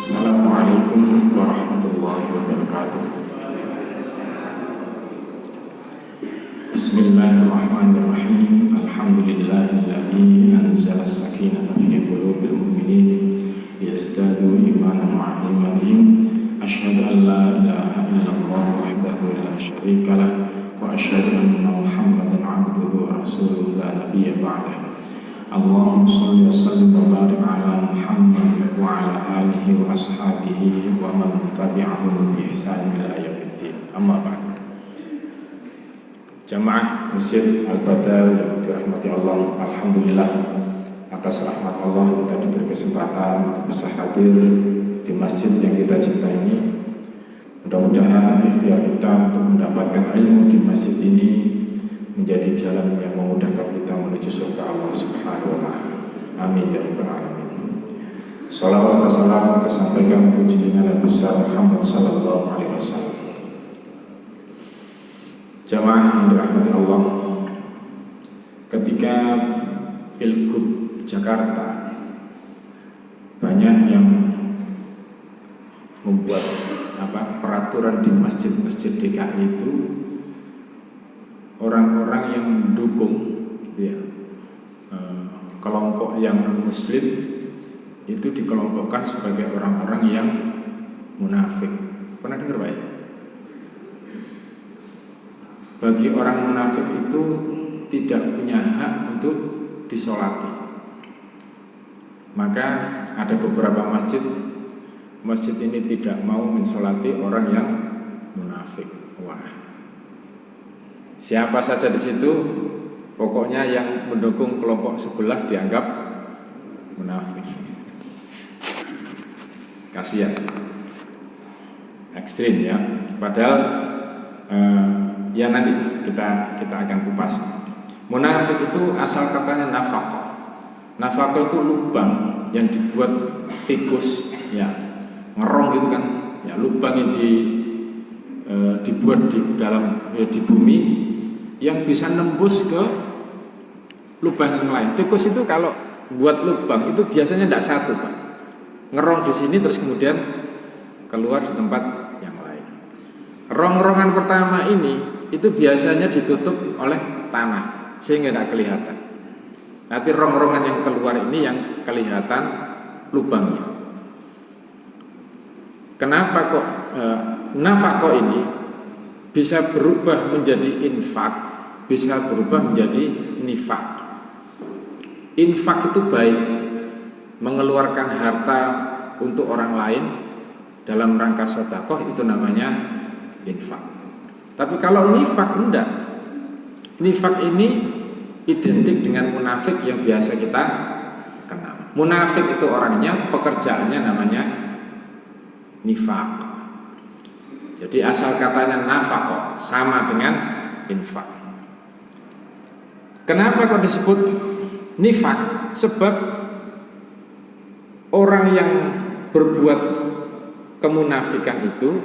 Assalamualaikum warahmatullahi wabarakatuh. Bismillahirrahmanirrahim. Alhamdulillahilladzi anzala as-sakinata fi qulubil mu'minin liyazdadu imanan ma'a imanihim. Asyhadu an la ilaha illallah wahdahu la syarikalah wa asyhadu anna Muhammadan 'abduhu wa rasuluhu la nabiyya ba'dah. Allahumma shalli wa sallim wa barik ala Muhammad wa ala alihi wa ashabihi wa man tabi'ahum bi ihsan ila yaumiddin. Amma ba'd. Jamaah Masjid Al-Badar yang dirahmati Allah, alhamdulillah atas rahmat Allah kita diberi kesempatan untuk bisa hadir di masjid yang kita cintai ini. Mudah-mudahan ikhtiar kita untuk mendapatkan ilmu di masjid ini menjadi jalan yang memudahkan kita menuju surga Allah Subhanahu wa taala. Amin ya rabbal alamin. Shalawat dan salam kita sampaikan untuk junjungan Nabi besar Muhammad sallallahu alaihi wasallam. Jamaah yang dirahmati Allah, ketika Pilgub Jakarta banyak yang membuat peraturan di masjid-masjid DKI itu, orang-orang yang mendukung gitu ya, kelompok yang non-muslim itu dikelompokkan sebagai orang-orang yang munafik. Pernah dengar Pak? Bagi orang munafik itu tidak punya hak untuk disolati. Maka ada beberapa masjid ini tidak mau mensolati orang yang munafik. Wah, siapa saja di situ, pokoknya yang mendukung kelompok sebelah dianggap munafik. Kasihan, ekstrim ya. Padahal ya nanti kita akan kupas. Munafik itu asal katanya nafaqah. Nafaqah itu lubang yang dibuat tikus, ya, ngerong gitu kan, ya, lubang yang dibuat di dalam di bumi yang bisa nembus ke lubang yang lain. Tikus itu kalau buat lubang itu biasanya tidak satu, Pak. Ngerong di sini terus kemudian keluar di tempat yang lain. Rong-rongan pertama ini itu biasanya ditutup oleh tanah sehingga tidak kelihatan. Tapi rong-rongan yang keluar ini yang kelihatan lubangnya. Kenapa kok nafaqah ini bisa berubah menjadi infak, bisa berubah menjadi nifak? Infak itu baik, mengeluarkan harta untuk orang lain dalam rangka sedekah, itu namanya infak. Tapi kalau nifak enggak. Nifak ini identik dengan munafik yang biasa kita kenal. Munafik itu orangnya, pekerjaannya namanya nifak. Jadi asal katanya nafaqah sama dengan infak. Kenapa kok disebut nifak? Sebab orang yang berbuat kemunafikan itu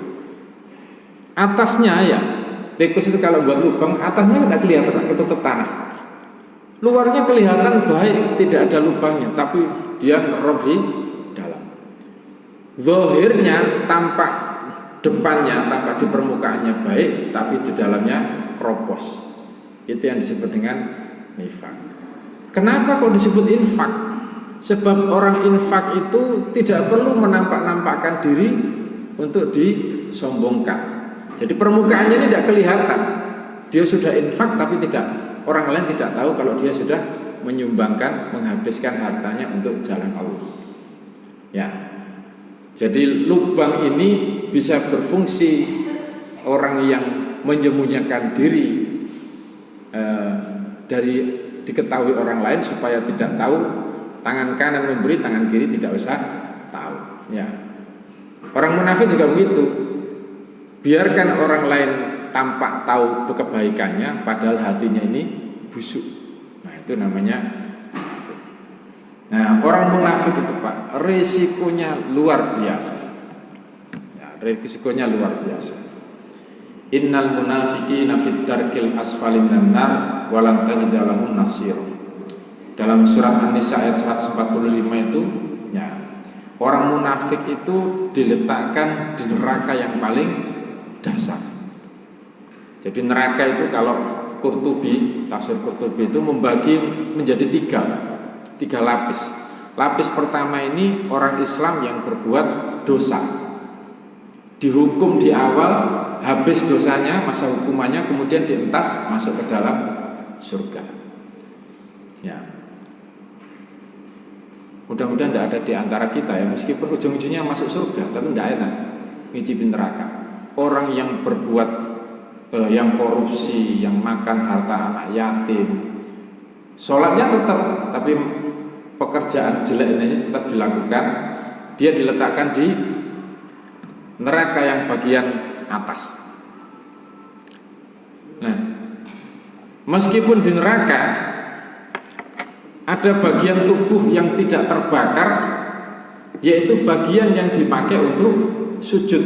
atasnya, ya, tikus itu kalau buat lubang atasnya tidak kelihatan, ketutup tanah. Luarnya kelihatan baik, tidak ada lubangnya, tapi dia ngerok di dalam. Zahirnya tampak, depannya tampak, di permukaannya baik, tapi di dalamnya kropos. Itu yang disebut dengan nifak. Kenapa kok disebut infak? Sebab orang infak itu tidak perlu menampak-nampakkan diri untuk disombongkan. Jadi permukaannya ini tidak kelihatan. Dia sudah infak tapi orang lain tidak tahu kalau dia sudah menyumbangkan, menghabiskan hartanya untuk jalan Allah. Ya. Jadi lubang ini bisa berfungsi orang yang menyembunyikan diri dari diketahui orang lain supaya tidak tahu, tangan kanan memberi, tangan kiri tidak usah tahu. Ya. Orang munafik juga begitu. Biarkan orang lain tampak tahu kebaikannya, padahal hatinya ini busuk. Nah, itu namanya munafik. Nah, orang munafik itu, Pak, risikonya luar biasa. Ya, risikonya luar biasa. Innal munafiqina fid darkil asfali minan nar wa lan tajid lahum nasir. Dalam surat An-Nisa ayat 145 itu, ya, orang munafik itu diletakkan di neraka yang paling dasar. Jadi neraka itu kalau Qurtubi, tafsir Qurtubi itu membagi menjadi tiga lapis. Lapis pertama ini orang Islam yang berbuat dosa, dihukum di awal, habis dosanya, masa hukumannya, kemudian dientas masuk ke dalam surga. Ya, mudah-mudahan tidak ada di antara kita ya, meskipun ujung-ujungnya masuk surga, tapi tidak enak ngicipin neraka. Orang yang berbuat yang korupsi, yang makan harta anak yatim, sholatnya tetap, tapi pekerjaan jelek ini tetap dilakukan, dia diletakkan di neraka yang bagian atas. Nah, meskipun di neraka ada bagian tubuh yang tidak terbakar, yaitu bagian yang dipakai untuk sujud.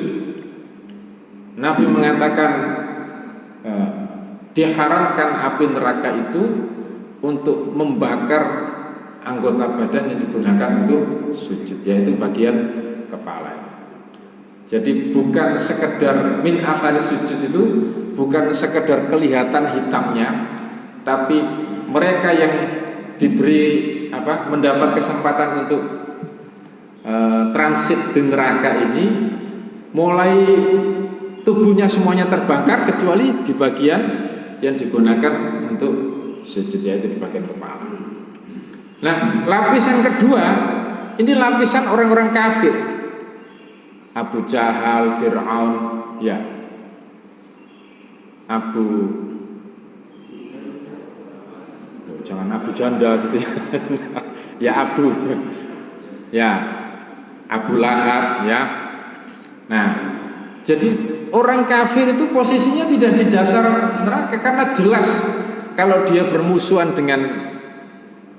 Nabi mengatakan diharamkan api neraka itu untuk membakar anggota badan yang digunakan untuk sujud, yaitu bagian kepala. Jadi bukan sekedar min athari sujud itu bukan sekedar kelihatan hitamnya, tapi mereka yang diberi mendapat kesempatan untuk transit di neraka ini, mulai tubuhnya semuanya terbakar kecuali di bagian yang digunakan untuk sujud, yaitu di bagian kepala. Nah, lapisan kedua ini lapisan orang-orang kafir, Abu Jahal, Fir'aun, ya, jangan Abu Janda gitu ya, ya Abu Lahab, ya. Nah, jadi orang kafir itu posisinya tidak di dasar neraka, karena jelas kalau dia bermusuhan dengan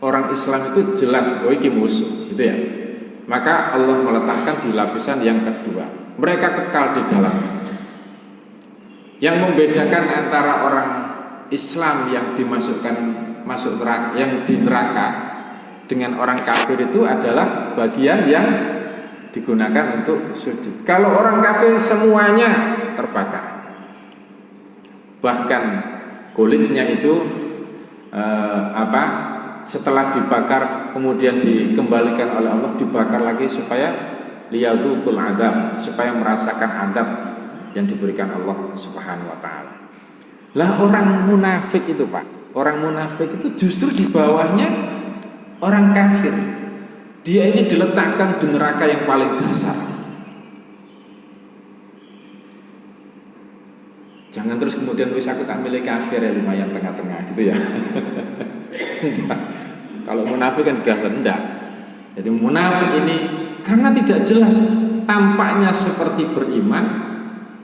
orang Islam itu jelas iki musuh, gitu ya. Maka Allah meletakkan di lapisan yang kedua, mereka kekal di dalam. Yang membedakan antara orang Islam yang masuk neraka, yang di neraka, dengan orang kafir itu adalah bagian yang digunakan untuk sujud. Kalau orang kafir semuanya terbakar, bahkan kulitnya itu setelah dibakar kemudian dikembalikan oleh Allah, dibakar lagi supaya liyadzuqul azab, supaya merasakan azab yang diberikan Allah Subhanahu wa taala. Lah orang munafik itu, Pak, orang munafik itu justru di bawahnya orang kafir. Dia ini diletakkan di neraka yang paling dasar. Jangan terus kemudian wis aku tak milih kafir ya, lumayan tengah-tengah gitu ya. Kalau munafik kan dasar enggak. Jadi munafik ini karena tidak jelas, tampaknya seperti beriman,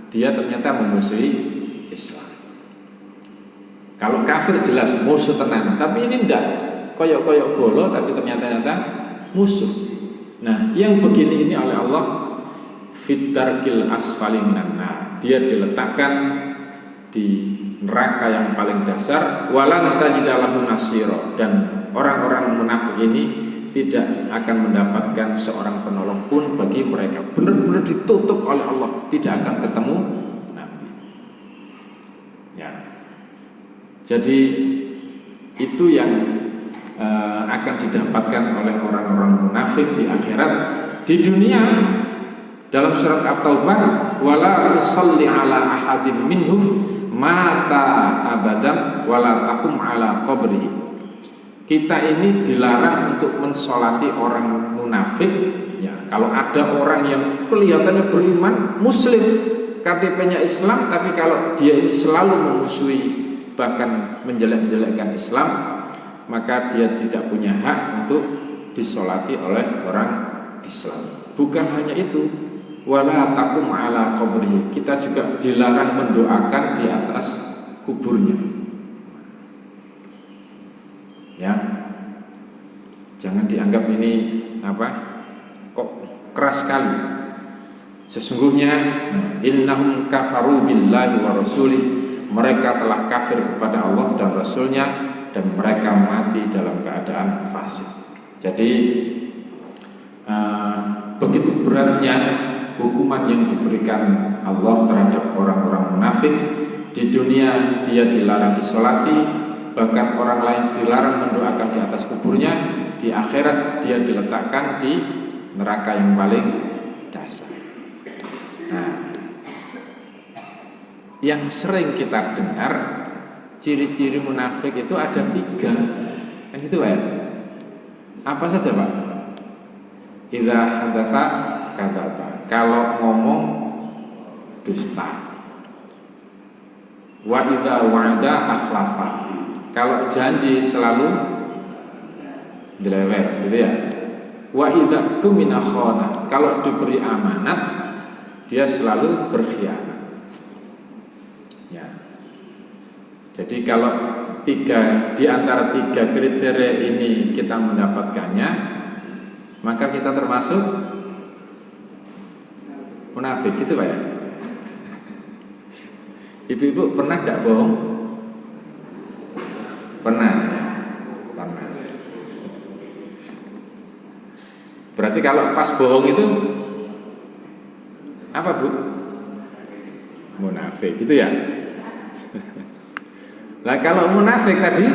dia ternyata memusuhi Islam. Kalau kafir jelas musuh tenan, tapi ini enggak, koyok-koyok bolo tapi ternyata musuh. Nah, yang begini ini oleh Allah fitarkil asfali minan nar. Dia diletakkan di neraka yang paling dasar, walan tajidalahu nasira, dan orang-orang munafik ini tidak akan mendapatkan seorang penolong pun bagi mereka. Benar-benar ditutup oleh Allah, tidak akan ketemu Nabi. Ya. Jadi itu yang akan didapatkan oleh orang-orang munafik di akhirat. Di dunia dalam surat At-Taubah, wala tusalli ala ahadin minhum mata abadan wala taqum ala qabrihi. Kita ini dilarang untuk mensolati orang munafik. Ya, kalau ada orang yang kelihatannya beriman, muslim, KTP-nya Islam, tapi kalau dia ini selalu memusuhi bahkan menjelek-jelekkan Islam, maka dia tidak punya hak untuk disolati oleh orang Islam. Bukan hanya itu, wala taqum ala qabrihi, kita juga dilarang mendoakan di atas kuburnya. Ya, jangan dianggap ini kok keras sekali. Sesungguhnya innahum kafaru billahi wa rasulih, mereka telah kafir kepada Allah dan Rasulnya, dan mereka mati dalam keadaan fasik. Jadi beratnya hukuman yang diberikan Allah terhadap orang-orang munafik. Di dunia dia dilarang disolati, bahkan orang lain dilarang mendoakan di atas kuburnya. Di akhirat dia diletakkan di neraka yang paling dasar. Nah, yang sering kita dengar ciri-ciri munafik itu ada 3, kan gitu ya? Apa saja Pak? Idza hadatsa kadzaba, kalau ngomong dusta. Wa idza wa'ada akhlafa, kalau janji selalu dilewet, gitu ya. Wa idza tumina khana, kalau diberi amanat dia selalu berkhianat. Ya. Jadi kalau di antara 3 kriteria ini kita mendapatkannya, maka kita termasuk munafik, gitu Pak ya. Ibu-ibu pernah tidak bohong? Pernah. Berarti kalau pas bohong itu apa Bu? Munafik, gitu ya. Nah kalau munafik tadi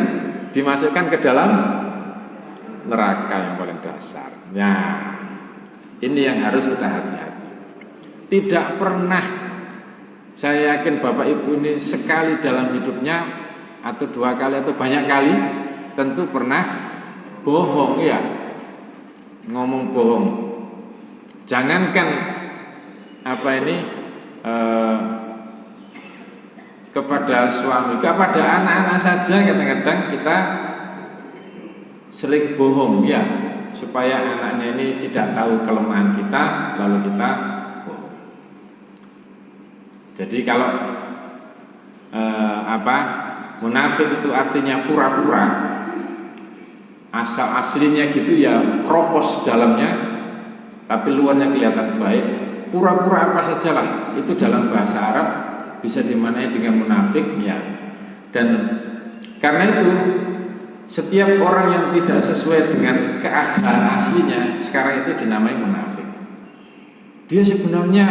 dimasukkan ke dalam neraka yang paling dasar. Nah, ini yang harus kita hati-hati. Tidak pernah, saya yakin Bapak Ibu ini sekali dalam hidupnya, atau 2 kali atau banyak kali, tentu pernah bohong ya. Ngomong bohong. Jangankan kepada suami, kepada anak-anak saja kadang-kadang kita sering bohong ya, supaya anaknya ini tidak tahu kelemahan kita, lalu kita bohong. Jadi kalau munafik itu artinya pura-pura, asal aslinya gitu ya kropos dalamnya, tapi luarnya kelihatan baik. Pura-pura apa sajalah, itu dalam bahasa Arab bisa dimaknai dengan munafik ya. Dan karena itu setiap orang yang tidak sesuai dengan keadaan aslinya sekarang itu dinamai munafik. Dia sebenarnya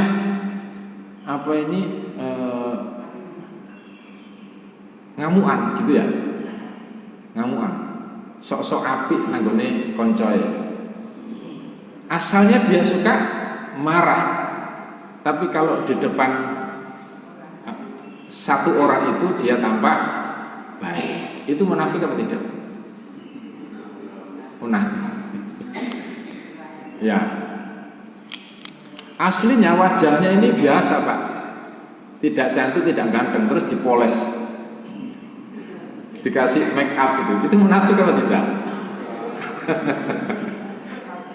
ngamuan gitu ya, ngamuan, sok-sok apik nanggone koncoe. Asalnya dia suka marah, tapi kalau di depan satu orang itu dia tampak baik. Itu munafik apa tidak? Munafik. Ya. Aslinya wajahnya ini biasa Pak, tidak cantik, tidak ganteng, terus dipoles, dikasih make up itu munafik apa tidak?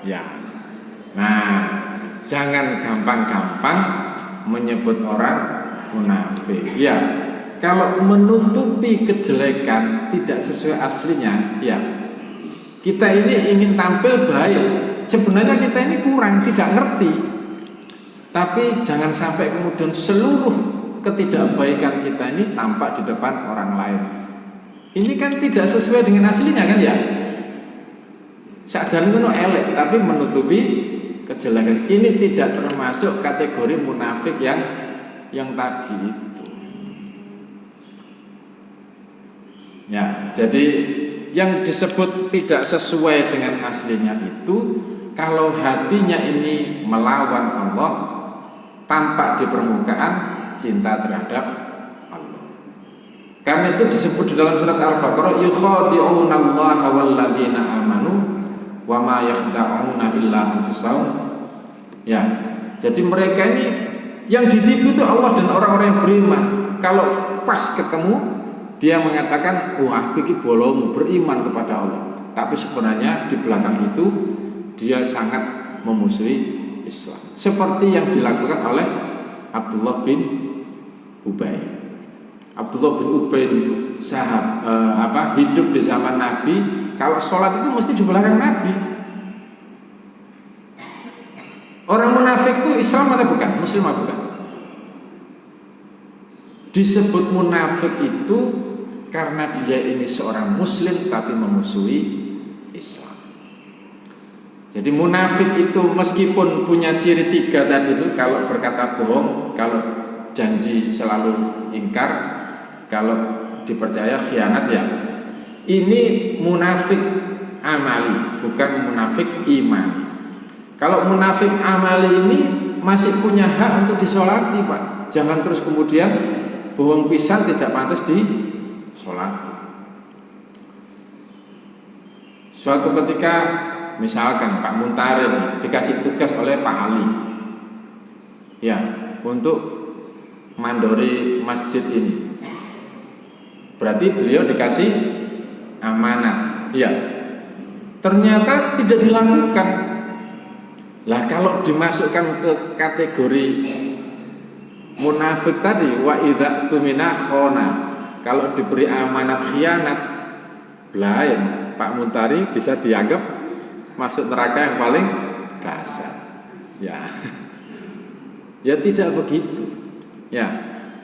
Ya. Nah, jangan gampang-gampang menyebut orang munafik. Ya, kalau menutupi kejelekan tidak sesuai aslinya, ya kita ini ingin tampil baik. Sebenarnya kita ini kurang, tidak ngerti. Tapi jangan sampai kemudian seluruh ketidakbaikan kita ini tampak di depan orang lain. Ini kan tidak sesuai dengan aslinya kan ya. Sakjane ngono elek tapi menutupi kejelekan. Ini tidak termasuk kategori munafik yang tadi itu. Ya, jadi yang disebut tidak sesuai dengan aslinya itu kalau hatinya ini melawan Allah, tampak di permukaan cinta terhadap Allah. Karena itu disebut di dalam surat Al-Baqarah, yukhadi'una Allah walladzina amanu wa ma yakhda'una illa anfusahum. Ya, jadi mereka ini yang ditipu itu Allah dan orang-orang yang beriman. Kalau pas ketemu dia mengatakan, wah aku ini bolong, beriman kepada Allah. Tapi sebenarnya di belakang itu dia sangat memusuhi Islam. Seperti yang dilakukan oleh Abdullah bin Ubay. Abdullah bin Ubay hidup di zaman Nabi. Kalau sholat itu mesti di belakang Nabi. Orang munafik itu Islam atau bukan? Muslim atau bukan? Disebut munafik itu karena dia ini seorang Muslim tapi memusuhi Islam. Jadi munafik itu meskipun punya ciri 3 tadi itu, kalau berkata bohong, kalau janji selalu ingkar, kalau dipercaya khianat ya. Ini munafik amali, bukan munafik imani. Kalau munafik amali ini masih punya hak untuk disolati, Pak. Jangan terus kemudian bohong pisan tidak pantas disolati. Suatu ketika misalkan Pak Muntarin dikasih tugas oleh Pak Ali, ya, untuk mandori masjid ini. Berarti beliau dikasih amanat, ya. Ternyata tidak dilakukan. Lah kalau dimasukkan ke kategori munafik tadi, wa idza tumina khona, kalau diberi amanat khianat, lain Pak Muntari bisa dianggap masuk neraka yang paling dasar. Ya. Ya tidak begitu. Ya.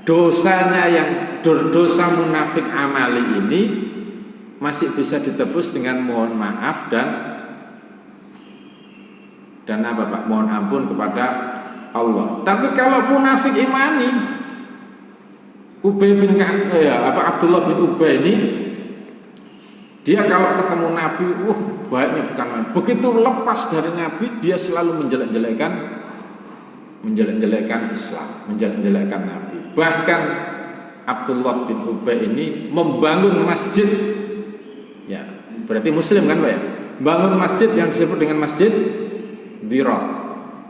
Dosanya yang dosa munafik amali ini masih bisa ditebus dengan mohon maaf dan apa Pak? Mohon ampun kepada Allah. Tapi kalau munafik imani, Abdullah bin Ubay ini, dia kalau ketemu Nabi, baiknya bukan main. Begitu lepas dari Nabi, dia selalu menjelek-jelekan Islam, menjelek-jelekan Nabi. Bahkan Abdullah bin Ubay ini membangun masjid, ya berarti Muslim kan Pak ya? Bangun masjid yang disebut dengan Masjid Dirar,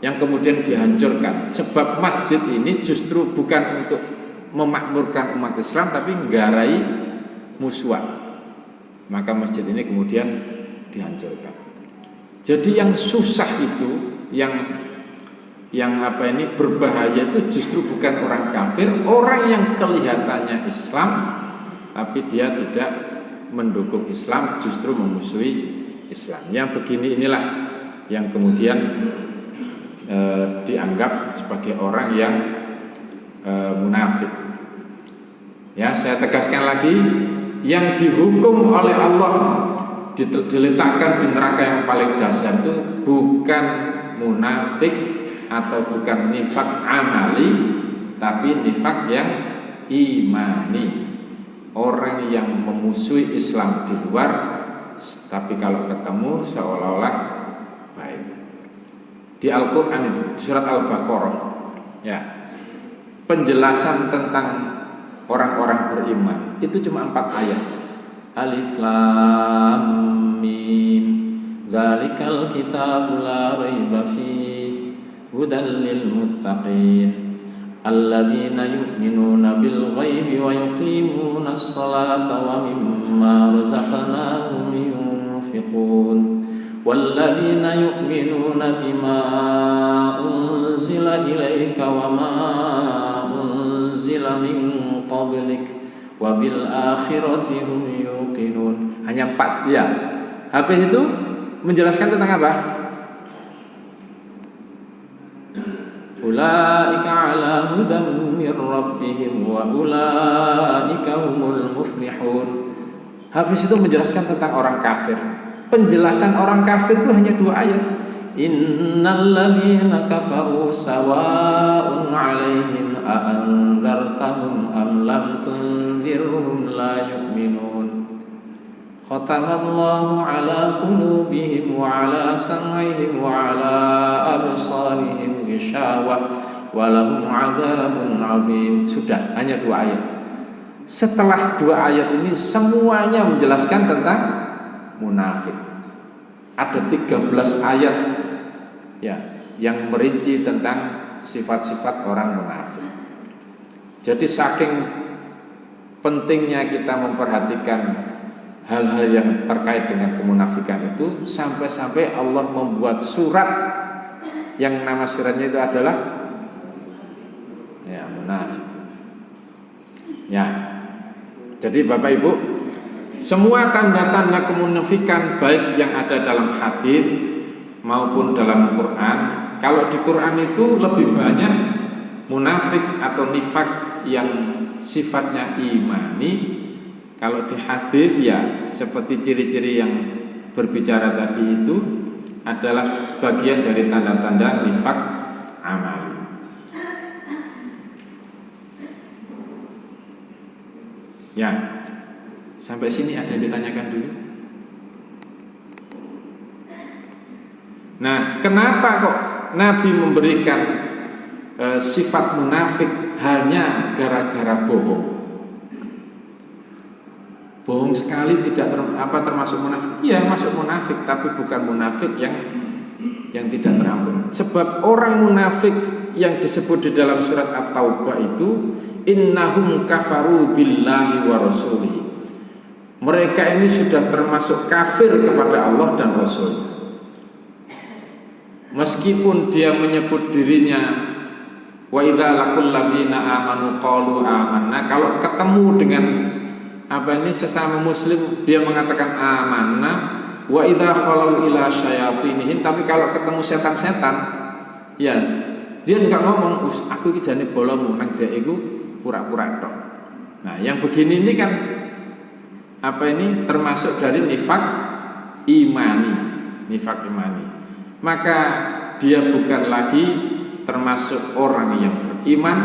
yang kemudian dihancurkan. Sebab masjid ini justru bukan untuk memakmurkan umat Islam, tapi nggarai musuh. Maka masjid ini kemudian dihancurkan. Jadi yang susah itu, yang berbahaya itu justru bukan orang kafir, orang yang kelihatannya Islam tapi dia tidak mendukung Islam, justru memusuhi Islam. Yang begini inilah yang kemudian dianggap sebagai orang yang munafik. Ya, saya tegaskan lagi, yang dihukum oleh Allah diletakkan di neraka yang paling dasar itu bukan munafik atau bukan nifak amali, tapi nifak yang imani. Orang yang memusuhi Islam di luar, tapi kalau ketemu seolah-olah baik. Di Al-Quran itu, di surat Al-Baqarah, ya, penjelasan tentang orang-orang beriman itu cuma 4 ayat. Alif Lam Mim, Dzalikal kitabu la raiba fihi, hudan lil muttaqin, alladzina yu'minuna bil ghaibi wa yuqimuna as-salata wa mimma razaqnahum yunfiqun, walladzina yu'minuna bima unzila ilaika wa ma unzila min qablik wa bil akhirati hum yuqinun. Hanya 4 ya. Habis itu menjelaskan tentang apa? Ulaika ala hudan mir rabbihim wa ulaika humul muflihun. Habis itu menjelaskan tentang orang kafir. Penjelasan orang kafir itu hanya 2 ayat. Innal ladzina kafaru sawa'un 'alaihim a anzartahum am lam tunzirhum la yu'minun. Khatamallahu 'ala qulubihim wa 'ala sam'ihim wa 'ala absarihim ghishawah wa lahum 'adzabun 'adzim. Sudah, hanya 2 ayat. Setelah 2 ayat ini semuanya menjelaskan tentang munafik. Ada 13 ayat ya yang merinci tentang sifat-sifat orang munafik. Jadi saking pentingnya kita memperhatikan hal-hal yang terkait dengan kemunafikan itu, sampai-sampai Allah membuat surat yang nama suratnya itu adalah ya munafik. Ya. Jadi Bapak Ibu, semua tanda-tanda kemunafikan baik yang ada dalam hadis maupun dalam Quran. Kalau di Quran itu lebih banyak munafik atau nifak yang sifatnya imani. Kalau di hadis ya seperti ciri-ciri yang berbicara tadi itu adalah bagian dari tanda-tanda nifak amali. Ya, sampai sini ada yang ditanyakan dulu? Nah, kenapa kok Nabi memberikan sifat munafik hanya gara-gara bohong? Bohong sekali tidak termasuk munafik? Iya, masuk munafik, tapi bukan munafik yang tidak terampun. Sebab orang munafik yang disebut di dalam surat At-Taubah itu innahum kafaru billahi wa rasulihi. Mereka ini sudah termasuk kafir kepada Allah dan Rasul. Meskipun dia menyebut dirinya wa idza laqul ladzina amanu qalu amanna, kalau ketemu dengan sesama muslim dia mengatakan amanna, wa idza khalau ila syayatinihim, tapi kalau ketemu setan-setan ya dia juga ngomong aku iki jane bolomu nang dia iku pura-pura tok. Nah, yang begini ini kan termasuk dari nifak imani. Maka dia bukan lagi termasuk orang yang beriman,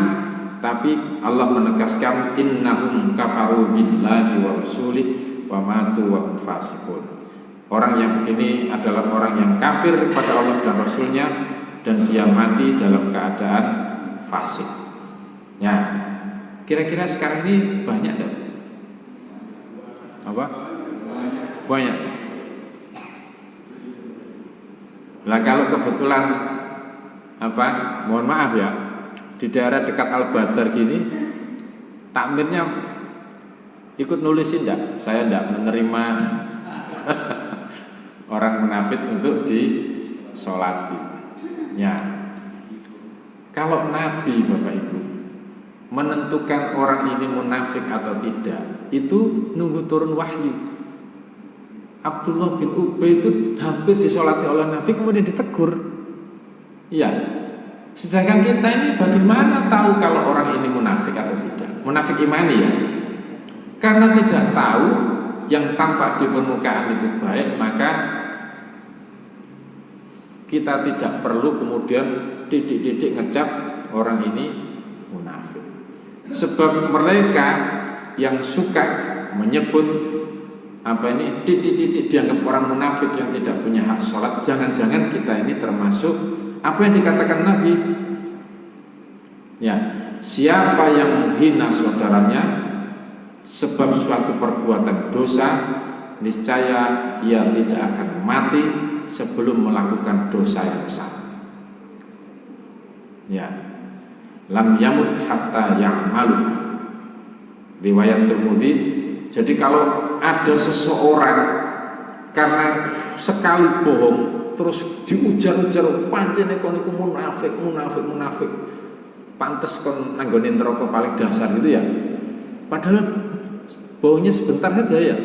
tapi Allah menegaskan innahum kafaru billahi wa rasulih wa matu wa hum fasiqun. Orang yang begini adalah orang yang kafir kepada Allah dan Rasulnya, dan dia mati dalam keadaan fasik. Ya, kira-kira sekarang ini banyak enggak? Banyak. Lah kalau kebetulan mohon maaf ya, di daerah dekat Al-Badar gini, takmirnya ikut nulisin enggak? Saya enggak menerima orang munafik untuk disolati. Ya, kalau Nabi Bapak Ibu menentukan orang ini munafik atau tidak, itu nunggu turun wahyu. Abdullah bin Ubay itu hampir disolati oleh Nabi, kemudian ditegur. Ya, sedangkan kita ini bagaimana tahu kalau orang ini munafik atau tidak? Munafik imani ya. Karena tidak tahu yang tampak di permukaan itu baik, maka kita tidak perlu kemudian didik-didik ngecap orang ini munafik. Sebab mereka yang suka menyebut titik-titik dianggap orang munafik yang tidak punya hak sholat, jangan-jangan kita ini termasuk apa yang dikatakan Nabi. Ya, siapa yang menghina saudaranya sebab suatu perbuatan dosa, niscaya ia tidak akan mati sebelum melakukan dosa yang sama. Ya, lam yamut hatta ya'malu. Riwayat Tirmidzi. Jadi kalau ada seseorang karena sekali bohong terus diujar-ujar pancene kon iku munafik, pantes kon nanggone neraka paling dasar gitu ya. Padahal bohongnya sebentar saja ya.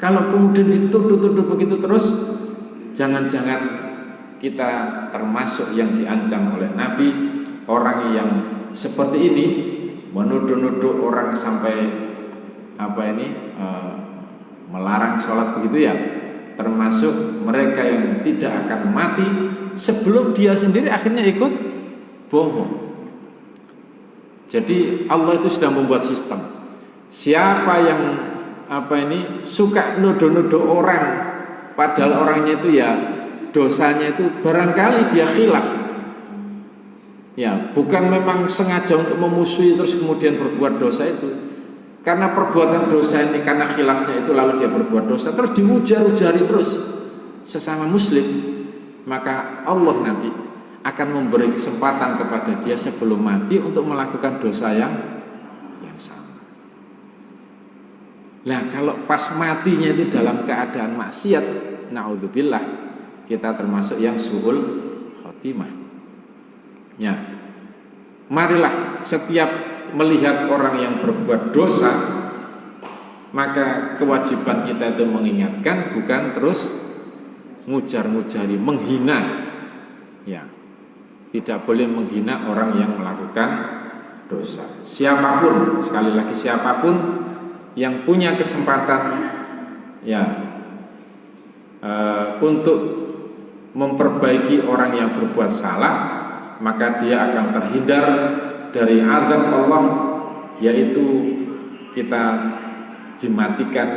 Kalau kemudian dituduh-tuduh begitu terus, jangan-jangan kita termasuk yang diancam oleh Nabi, orang yang seperti ini menuduh-nuduh orang sampai melarang sholat begitu ya, termasuk mereka yang tidak akan mati sebelum dia sendiri akhirnya ikut bohong. Jadi Allah itu sudah membuat sistem. Siapa yang suka nuduh-nuduh orang padahal orangnya itu ya dosanya itu barangkali dia khilaf. Ya, bukan memang sengaja untuk memusuhi terus kemudian berbuat dosa itu. Karena perbuatan dosa ini, karena khilafnya itu lalu dia berbuat dosa, terus diujar-ujari terus sesama muslim, maka Allah nanti akan memberi kesempatan kepada dia sebelum mati untuk melakukan dosa yang sama. Nah, kalau pas matinya itu dalam keadaan maksiat, naudzubillah, kita termasuk yang su'ul khotimah. Ya, marilah setiap melihat orang yang berbuat dosa, maka kewajiban kita itu mengingatkan, bukan terus ngujar-ngujari, menghina. Ya, tidak boleh menghina orang yang melakukan dosa. Siapapun, sekali lagi siapapun yang punya kesempatan ya untuk memperbaiki orang yang berbuat salah, maka dia akan terhindar dari azab Allah, yaitu kita dimatikan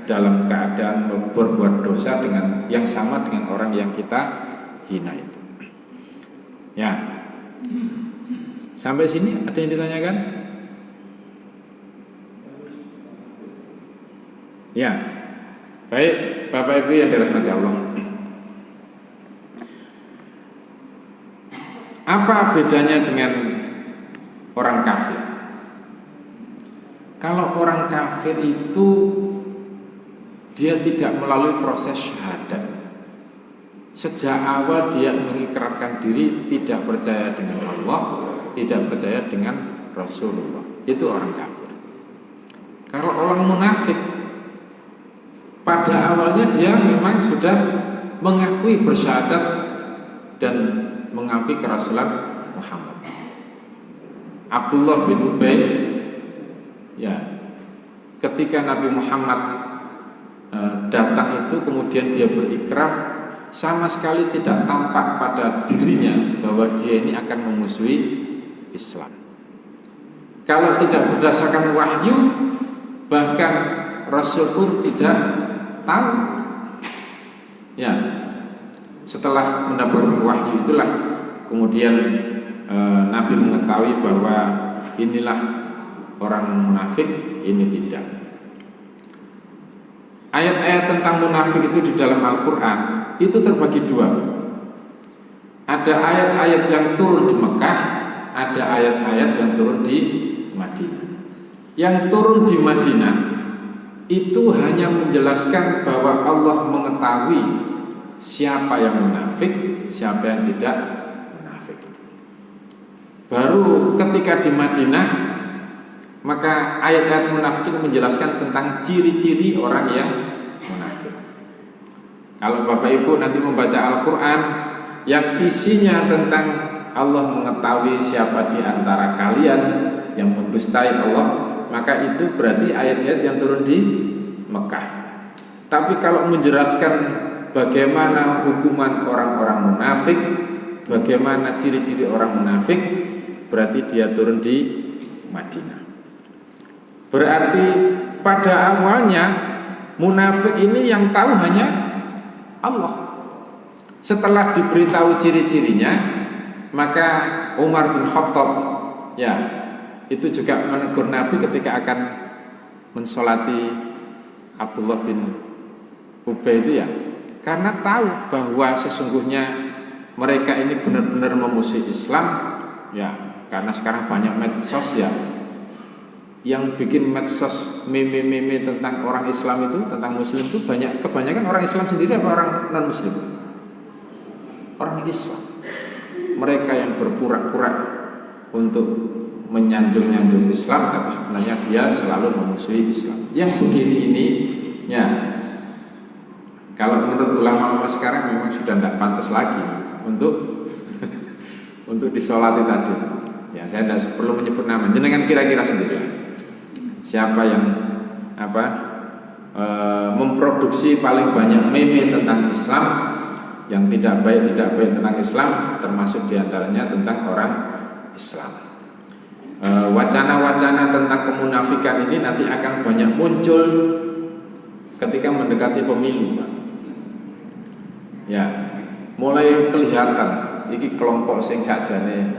dalam keadaan berbuat dosa dengan yang sama dengan orang yang kita hina itu. Ya, sampai sini ada yang ditanyakan? Ya, baik Bapak Ibu yang dirahmati Allah. Apa bedanya dengan orang kafir? Kalau orang kafir itu dia tidak melalui proses syahadat. Sejak awal dia mengikrarkan diri tidak percaya dengan Allah, tidak percaya dengan Rasulullah. Itu orang kafir. Kalau orang munafik, pada awalnya dia memang sudah mengakui bersyahadat dan mengakui kerasulan Muhammad. Abdullah bin Ubay, ya, ketika Nabi Muhammad datang itu kemudian dia berikrar, sama sekali tidak tampak pada dirinya bahwa dia ini akan memusuhi Islam. Kalau tidak berdasarkan wahyu, bahkan Rasul pun tidak tahu. Ya, setelah mendapatkan wahyu itulah kemudian Nabi mengetahui bahwa inilah orang munafik, ini tidak. Ayat-ayat tentang munafik itu di dalam Al-Quran itu terbagi dua. Ada ayat-ayat yang turun di Mekah, ada ayat-ayat yang turun di Madinah. Yang turun di Madinah itu hanya menjelaskan bahwa Allah mengetahui siapa yang munafik, siapa yang tidak munafik. Baru ketika di Madinah, maka ayat-ayat munafik itu menjelaskan tentang ciri-ciri orang yang munafik. Kalau Bapak Ibu nanti membaca Al-Quran yang isinya tentang Allah mengetahui siapa di antara kalian yang mendustai Allah, maka itu berarti ayat-ayat yang turun di Mekah. Tapi kalau menjelaskan bagaimana hukuman orang-orang munafik, bagaimana ciri-ciri orang munafik, berarti dia turun di Madinah. Berarti pada awalnya munafik ini yang tahu hanya Allah. Setelah diberitahu ciri-cirinya, maka Umar bin Khattab, ya, itu juga menegur Nabi ketika akan mensolati Abdullah bin Ubay itu, ya, karena tahu bahwa sesungguhnya mereka ini benar-benar memusuhi Islam, ya, karena sekarang banyak medsos, ya, yang bikin medsos meme-meme tentang orang Islam itu, tentang Muslim itu kebanyakan orang Islam sendiri apa orang non Muslim? Orang Islam. Mereka yang berpura-pura untuk menyanjung-nyanjung Islam, tapi sebenarnya dia selalu memusuhi Islam. Yang begini ini, ya, kalau menurut ulama sekarang memang sudah tidak pantas lagi untuk untuk disolati tadi. Ya, saya tidak perlu menyebut nama. Jenengan kira-kira sendiri. Siapa yang memproduksi paling banyak meme tentang Islam yang tidak baik tentang Islam, termasuk diantaranya tentang orang Islam. Wacana-wacana tentang kemunafikan ini nanti akan banyak muncul ketika mendekati pemilu, Pak. Ya, mulai kelihatan ini kelompok sing sajane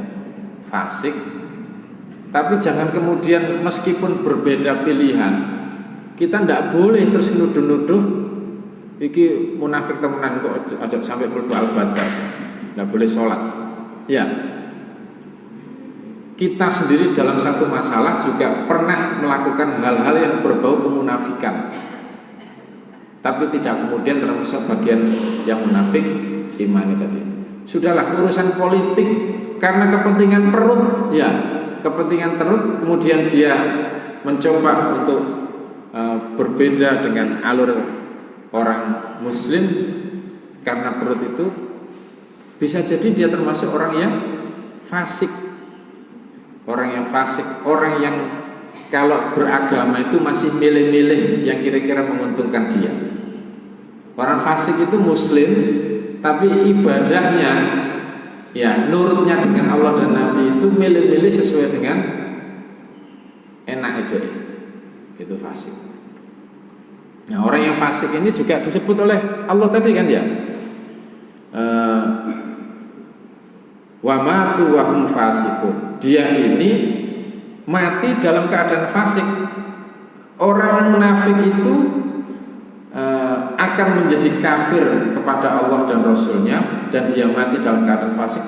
fasik, tapi jangan kemudian meskipun berbeda pilihan kita tidak boleh terus nuduh-nuduh iki munafik temenan kok aja sampai mlebu al-badar, tidak boleh sholat. Ya, kita sendiri dalam satu masalah juga pernah melakukan hal-hal yang berbau kemunafikan, tapi tidak kemudian termasuk bagian yang munafik imani tadi. Sudahlah, urusan politik karena kepentingan perut, ya, kepentingan perut, kemudian dia mencoba untuk berbeda dengan alur orang Muslim karena perut itu, bisa jadi dia termasuk orang yang fasik. Orang yang fasik, orang yang kalau beragama itu masih milih-milih yang kira-kira menguntungkan dia. Orang fasik itu Muslim tapi ibadahnya ya nurutnya dengan Allah dan Nabi itu milih-milih sesuai dengan enak ide, itu fasik. Nah, orang yang fasik ini juga disebut oleh Allah tadi kan ya, wa matu wa hum fasikun. Dia ini mati dalam keadaan fasik. Orang munafik itu akan menjadi kafir kepada Allah dan Rasulnya, dan dia mati dalam keadaan fasik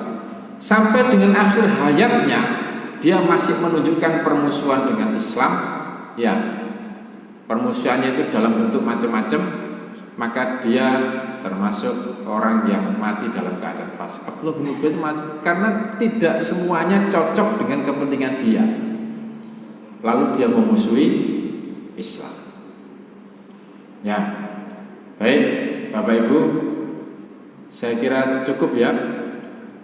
sampai dengan akhir hayatnya. Dia masih menunjukkan permusuhan dengan Islam, ya permusuhannya itu dalam bentuk macam-macam, maka dia termasuk orang yang mati dalam keadaan fasik. Abdullah bin Ubay karena tidak semuanya cocok dengan kepentingan dia, lalu dia memusuhi Islam. Ya, baik Bapak Ibu, saya kira cukup ya.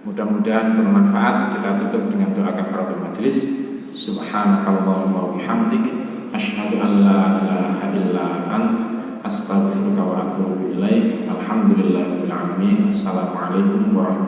Mudah-mudahan bermanfaat. Kita tutup dengan doa kafaratul majelis. Subhanakallahumma wa bihamdik, asyhadu an la ilaha illa ant, astaghfiruka wa atubu ilaik. Alhamdulillahirabbil alamin. Assalamualaikum warahmatullahi wabarakatuh.